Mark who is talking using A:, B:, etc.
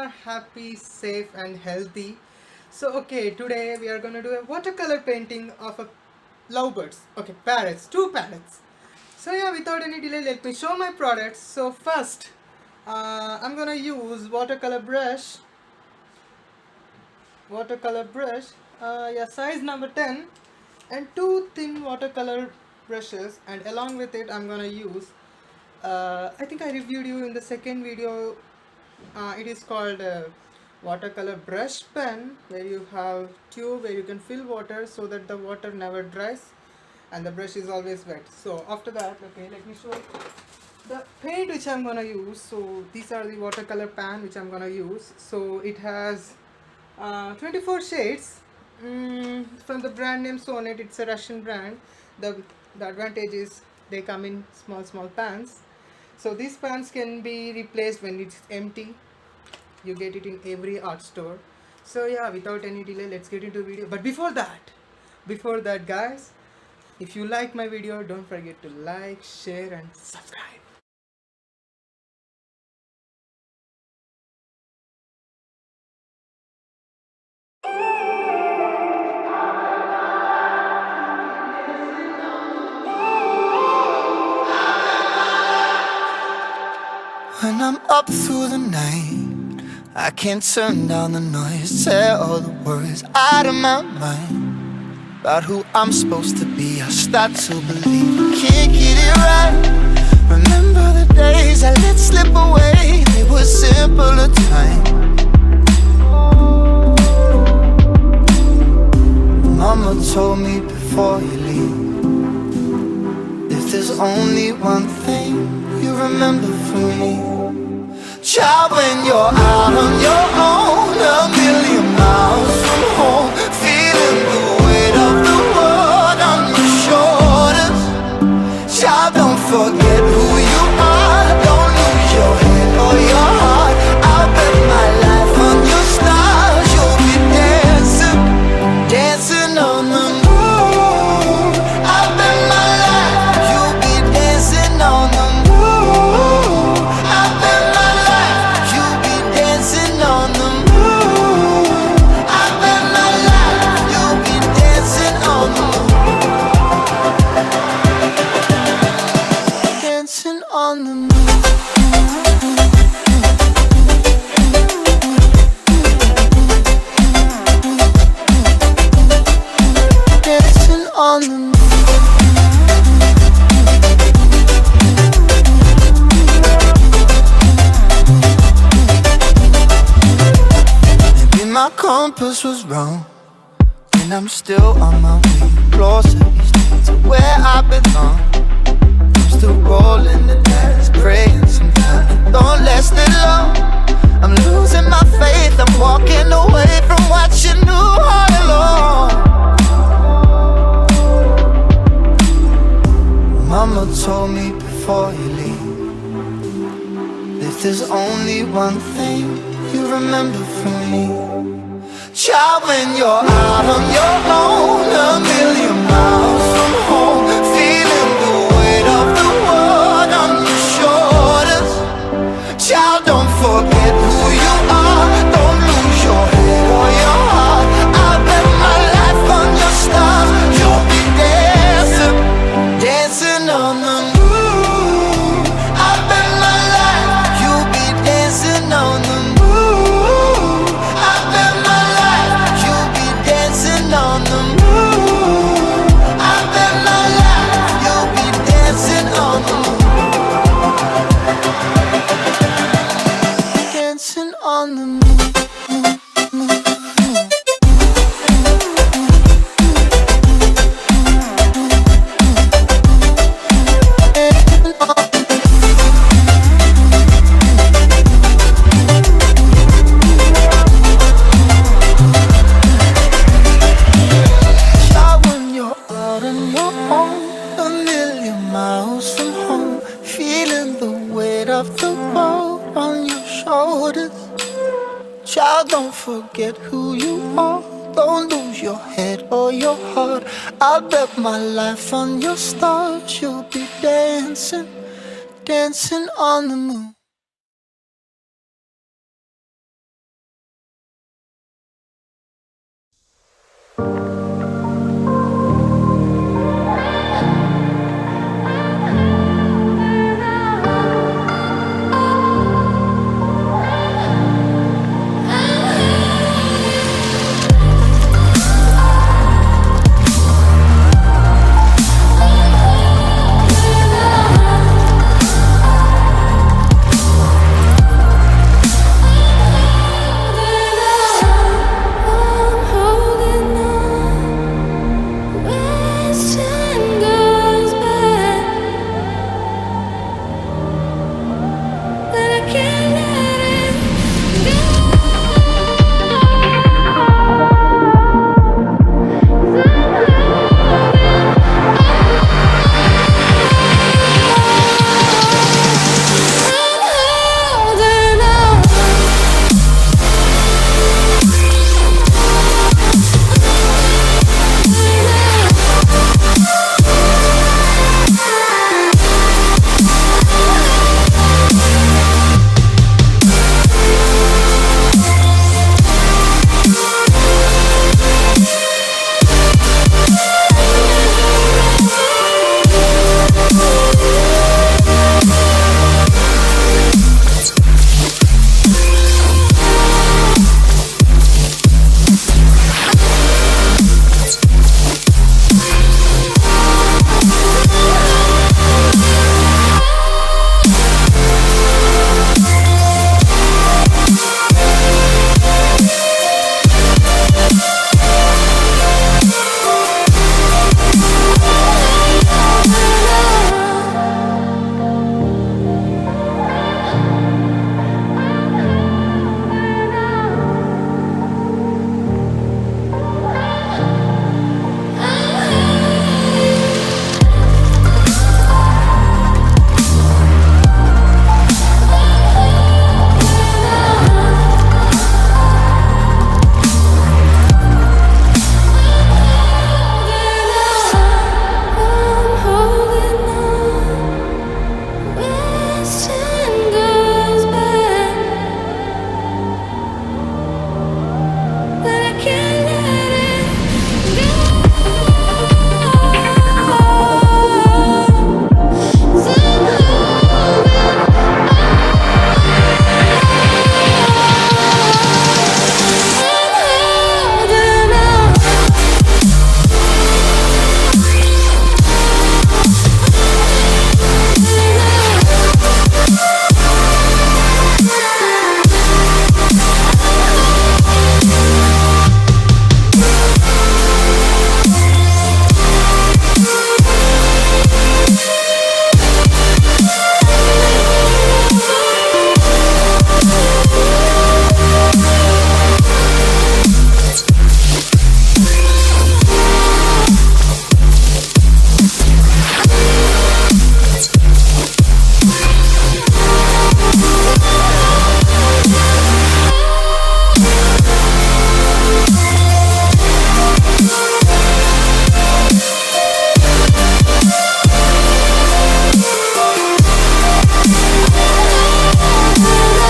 A: happy, safe and healthy. So okay, today we are gonna do a watercolor painting of a lovebirds. Okay, parrots, two parrots. So yeah, without any delay, let me show my products. So first, I'm gonna use watercolor brush, yeah, size number 10, and two thin watercolor brushes, and along with it I'm gonna use, I think I reviewed you in the second video. It is called watercolor brush pen, where you have tube where you can fill water so that the water never dries and the brush is always wet. So after that, okay, let me show you the paint which I'm gonna use. So these are the watercolor pan which I'm gonna use. So it has 24 shades, from the brand name Sonet. It's a Russian brand. The advantage is they come in small pans. So these pans can be replaced when it's empty. You get it in every art store. So yeah, without any delay, let's get into the video. But before that guys, if you like my video, don't forget to like, share and subscribe.
B: When I'm up through the night, I can't turn down the noise. Tear all the worries out of my mind about who I'm supposed to be. I start to believe I can't get it right. Remember the days I let slip away. They were simpler times. Mama told me before you leave, if there's only one thing you remember from me, child, when you're out on your own, a million miles from home, feeling the weight of the world on your shoulders. Child, don't forget who you are. Don't lose your head or your heart. I'll bet my life on your stars. You'll be dancing, dancing on the moon. I'll bet my life you'll be dancing on the moon. I'll bet my life you'll be dancing on the moon. I'll bet my life you'll be dancing on the moon. Dancing on the moon. Dancing on the moon. Maybe my compass was wrong, and I'm still on my way closer each day to where I belong. I'm still rolling the dice, praying sometimes it don't last that long. I'm losing my faith, I'm walking away from what you knew all along. Mama told me before you leave, if there's only one thing you remember from me, child, when you're out on your own, a million miles from home, feeling the weight of the world on your shoulders. Child, don't forget who you are. Don't lose your head or your heart. I'll bet my life on your stars. You'll be dancing, dancing on the moon. I'll bet my life you'll be dancing on the moon. I'll bet my life you'll be dancing on the moon. I'll bet my life you'll be dancing on the moon. Dancing on the moon. Child, when you're out on your own, a million miles from home, feeling the weight of the world on your shoulders. Child, don't forget who you are. Don't lose your head or your heart. I'll bet my life on your stars. You'll be dancing, dancing on the moon.